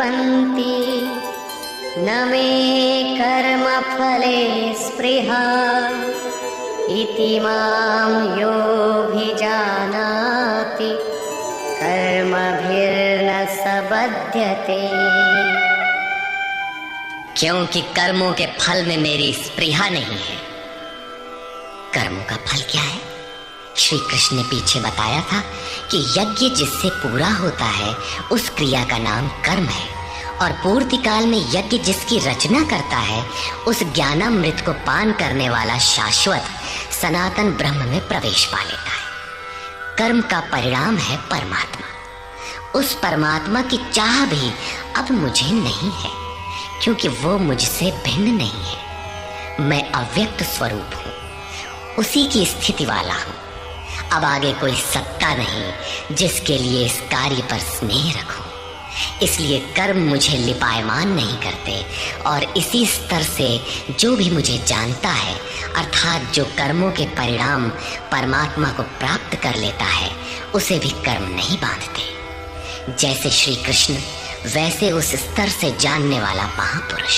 प्रवर्तन्ति न मे कर्मफले स्पृहा इति मां योऽभिजानाति कर्मभिर्न स बध्यते। क्योंकि कर्मों के फल में मेरी स्पृहा नहीं है। कर्मों का फल क्या है? श्री कृष्ण ने पीछे बताया था कि यज्ञ जिससे पूरा होता है उस क्रिया का नाम कर्म है, और पूर्ति काल में यज्ञ जिसकी रचना करता है उस ज्ञानामृत को पान करने वाला शाश्वत सनातन ब्रह्म में प्रवेश पा लेता है। कर्म का परिणाम है परमात्मा। उस परमात्मा की चाह भी अब मुझे नहीं है, क्योंकि वो मुझसे भिन्न नहीं है। मैं अव्यक्त स्वरूप हूँ, उसी की स्थिति वाला हूँ। अब आगे कोई सत्ता नहीं जिसके लिए इस कार्य पर स्नेह रखूं। इसलिए कर्म मुझे लिपायमान नहीं करते, और इसी स्तर से जो भी मुझे जानता है, अर्थात जो कर्मों के परिणाम परमात्मा को प्राप्त कर लेता है, उसे भी कर्म नहीं बांधते। जैसे श्री कृष्ण, वैसे उस स्तर से जानने वाला महापुरुष।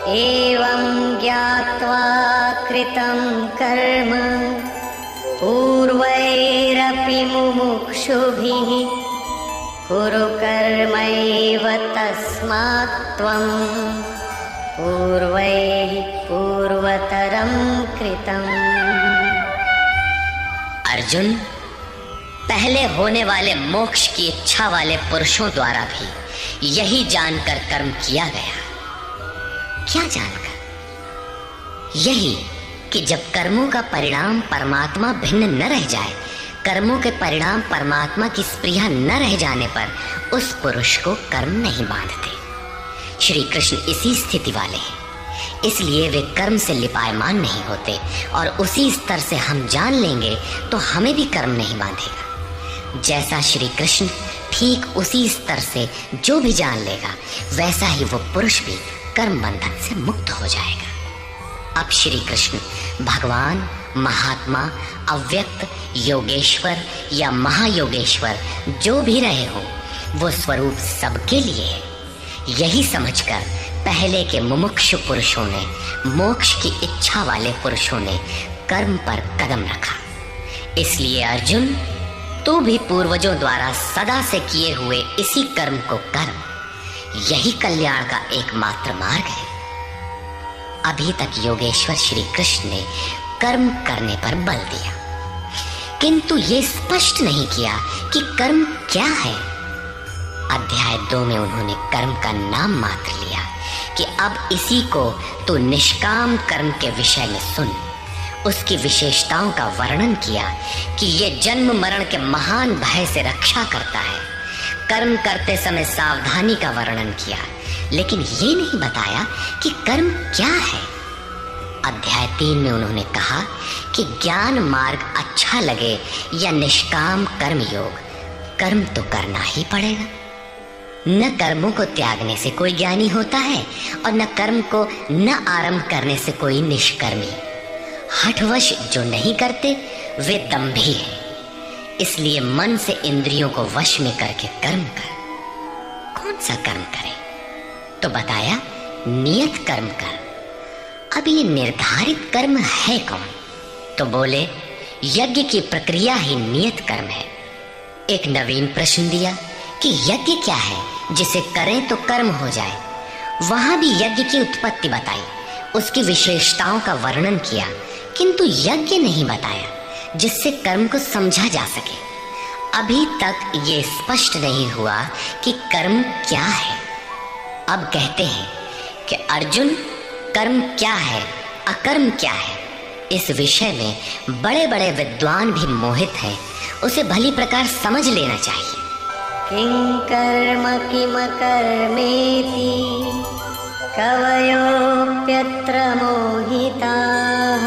एवं ज्ञात्वा कृतं कर्म पूर्वैरपि मुमुक्षुभिः कुरु कर्मैव तस्मात् त्वं पूर्वैः पूर्वतरं कृतम्। अर्जुन, पहले होने वाले मोक्ष की इच्छा वाले पुरुषों द्वारा भी यही जानकर कर्म किया गया। क्या जानकर? यही कि जब कर्मों का परिणाम परमात्मा भिन्न न रह जाए, कर्मों के परिणाम परमात्मा की स्पृहा न रह जाने पर उस पुरुष को कर्म नहीं बांधते। श्री कृष्ण इसी स्थिति वाले हैं, इसलिए वे कर्म से लिपायमान नहीं होते, और उसी स्तर से हम जान लेंगे तो हमें भी कर्म नहीं बांधेगा। जैसा श्री कृष्ण, ठीक उसी स्तर से जो भी जान लेगा, वैसा ही वो पुरुष भी कर्म बंधन से मुक्त हो जाएगा। अब श्री कृष्ण भगवान, महात्मा, अव्यक्त, योगेश्वर या महायोगेश्वर जो भी रहे हो, वो स्वरूप सबके लिए है। यही समझकर पहले के मुमुक्षु पुरुषों ने, मोक्ष की इच्छा वाले पुरुषों ने कर्म पर कदम रखा। इसलिए अर्जुन, तू भी पूर्वजों द्वारा सदा से किए हुए इसी कर्म को कर। यही कल्याण का एकमात्र मार्ग है। अभी तक योगेश्वर श्री कृष्ण ने कर्म करने पर बल दिया, किंतु ये स्पष्ट नहीं किया कि कर्म क्या है। अध्याय 2 में उन्होंने कर्म का नाम मात्र लिया कि अब इसी को तो निष्काम कर्म के विषय में सुन। उसकी विशेषताओं का वर्णन किया कि ये जन्म मरण के महान भय से रक्षा करता है। कर्म करते समय सावधानी का वर्णन किया, लेकिन ये नहीं बताया कि कर्म क्या है। अध्याय 3 में उन्होंने कहा कि ज्ञान मार्ग अच्छा लगे या निष्काम कर्म योग, कर्म तो करना ही पड़ेगा। न कर्मों को त्यागने से कोई ज्ञानी होता है, और न कर्म को न आरंभ करने से कोई निष्कर्मी। हठवश जो नहीं करते वे दंभी हैं। इसलिए मन से इंद्रियों को वश में करके कर्म कर। कौन सा कर्म करे? तो बताया, नियत कर्म कर। अब ये निर्धारित कर्म है कौन? तो बोले, यज्ञ की प्रक्रिया ही नियत कर्म है। एक नवीन प्रश्न दिया कि यज्ञ क्या है जिसे करें तो कर्म हो जाए। वहां भी यज्ञ की उत्पत्ति बताई, उसकी विशेषताओं का वर्णन किया, किंतु यज्ञ नहीं बताया जिससे कर्म को समझा जा सके। अभी तक ये स्पष्ट नहीं हुआ कि कर्म क्या है। अब कहते हैं कि अर्जुन, कर्म क्या है, अकर्म क्या है, इस विषय में बड़े बड़े विद्वान भी मोहित हैं। उसे भली प्रकार समझ लेना चाहिए। किं कर्म किम कर्मेति कवयोऽप्यत्र मोहिताः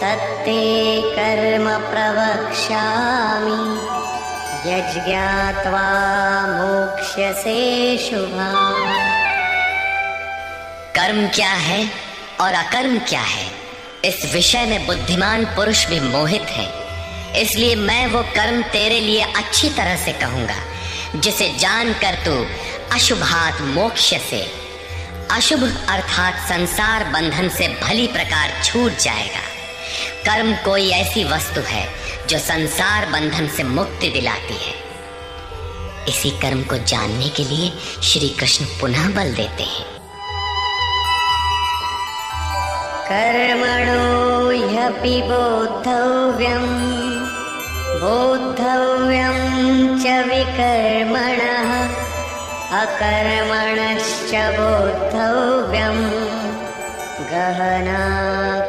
तत्ते कर्म प्रवक्ष्यामि यज्ञात्वा मोक्ष्यसे शुभाम्। कर्म क्या है और अकर्म क्या है, इस विषय में बुद्धिमान पुरुष भी मोहित है। इसलिए मैं वो कर्म तेरे लिए अच्छी तरह से कहूंगा जिसे जानकर तू अशुभात मोक्ष से, अशुभ अर्थात संसार बंधन से भली प्रकार छूट जाएगा। कर्म कोई ऐसी वस्तु है जो संसार बंधन से मुक्ति दिलाती है। इसी कर्म को जानने के लिए श्री कृष्ण पुनः बल देते हैं। कर्मणो ह्यपि बोद्धव्यं, बोद्धव्यं च विकर्मणः, अकर्मणश्च बोद्धव्यं, गहना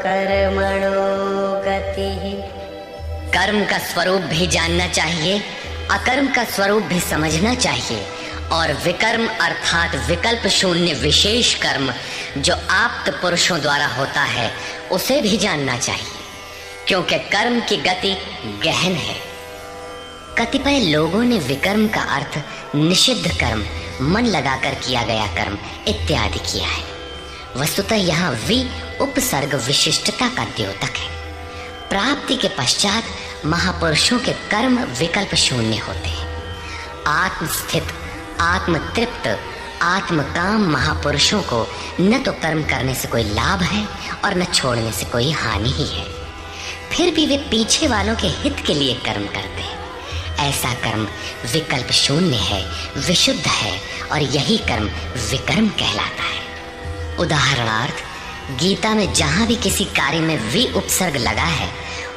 कर्मणो गतिः। कर्म का स्वरूप भी जानना चाहिए, अकर्म का स्वरूप भी समझना चाहिए और विकर्म अर्थात विकल्प शून्य विशेष कर्म जो आप्त पुरुषों द्वारा होता है उसे भी जानना चाहिए, क्योंकि कर्म की गति गहन है। कतिपय लोगों ने विकर्म का अर्थ निषिद्ध कर्म, मन लगाकर किया गया कर्म इत्यादि किया है। वस्तुतः यहाँ वि उपसर्ग विशिष्टता का द्योतक है। प्राप्ति के पश्चात महापुरुषों के कर्म विकल्प शून्य होते हैं। आत्मस्थित, आत्मतृप्त, आत्मकाम महापुरुषों को न तो कर्म करने से कोई लाभ है और न छोड़ने से कोई हानि ही है, फिर भी वे पीछे वालों के हित के लिए कर्म करते हैं। ऐसा कर्म विकल्प शून्य है, विशुद्ध है और यही कर्म विकर्म कहलाता है। उदाहरणार्थ, गीता में जहां भी किसी कार्य में वि उपसर्ग लगा है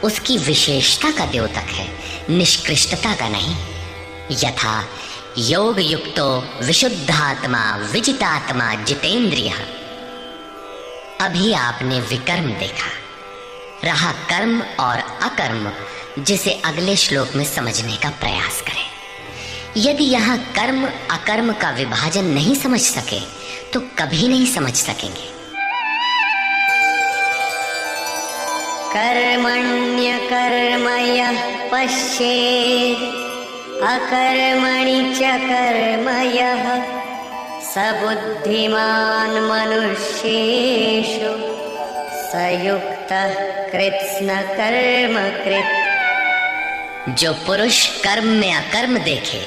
उसकी विशेषता का द्योतक है, निष्कृष्टता का नहीं। यथा योग युक्तो विशुद्धात्मा विजितात्मा जितेंद्रिय। अभी आपने विकर्म देखा, रहा कर्म और अकर्म, जिसे अगले श्लोक में समझने का प्रयास करें। यदि यहाँ कर्म अकर्म का विभाजन नहीं समझ सके तो कभी नहीं समझ सकेंगे। कर्मण्यकर्म यः पश्येत्, अकर्मणि च कर्म यः, स बुद्धिमान् मनुष्येषु, स युक्तः कृत्स्न कर्म कृत्। जो पुरुष कर्म में अकर्म देखे,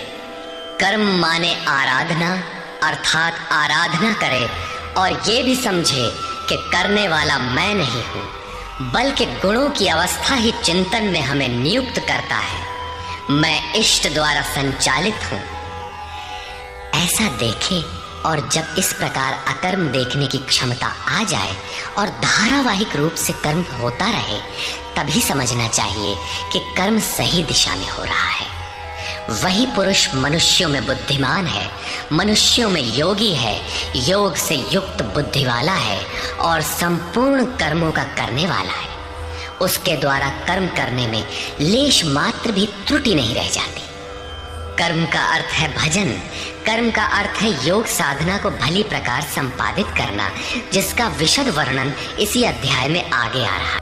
कर्म माने आराधना अर्थात आराधना करे और ये भी समझे कि करने वाला मैं नहीं हूँ, बल्कि गुणों की अवस्था ही चिंतन में हमें नियुक्त करता है, मैं इष्ट द्वारा संचालित हूँ, ऐसा देखे और जब इस प्रकार अकर्म देखने की क्षमता आ जाए और धारावाहिक रूप से कर्म होता रहे, तभी समझना चाहिए कि कर्म सही दिशा में हो रहा है। वही पुरुष मनुष्यों में बुद्धिमान है, मनुष्यों में योगी है, योग से युक्त बुद्धि वाला है और संपूर्ण कर्मों का करने वाला है। उसके द्वारा कर्म करने में लेश मात्र भी त्रुटि नहीं रह जाती। कर्म का अर्थ है भजन, कर्म का अर्थ है योग साधना को भली प्रकार संपादित करना, जिसका विशद वर्णन इसी अध्याय में आगे आ रहा है।